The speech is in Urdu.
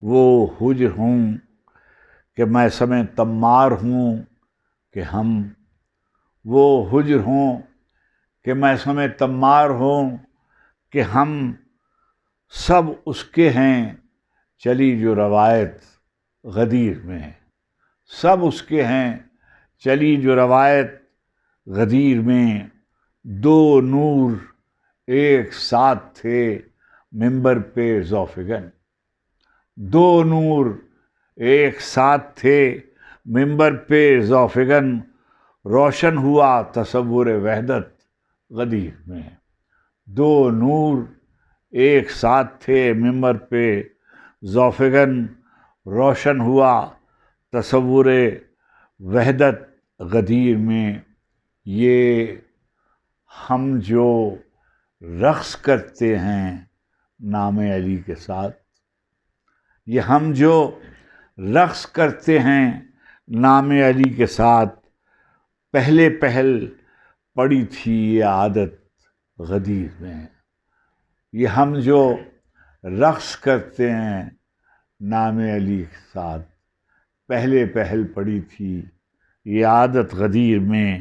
وہ ہجر ہوں کہ میں سمے تمار ہوں کہ ہم، وہ ہجر ہوں کہ میں سمے تمار ہوں کہ ہم، سب اس کے ہیں چلی جو روایت غدیر میں، سب اس کے ہیں چلی جو روایت غدیر میں، دو نور ایک ساتھ تھے ممبر پہ ذوفگن، دو نور ایک ساتھ تھے ممبر پہ ذوفگن، روشن ہوا تصور وحدت غدیر میں، دو نور ایک ساتھ تھے ممبر پہ ذوفگن، روشن ہوا تصور وحدت غدیر میں۔ یہ ہم جو رقص کرتے ہیں نام علی کے ساتھ، یہ ہم جو رقص کرتے ہیں نام علی کے ساتھ، پہلے پہل پڑی تھی یہ عادت غدیر میں، یہ ہم جو رقص کرتے ہیں نام علی کے ساتھ، پہلے پہل پڑی تھی یہ عادت غدیر میں۔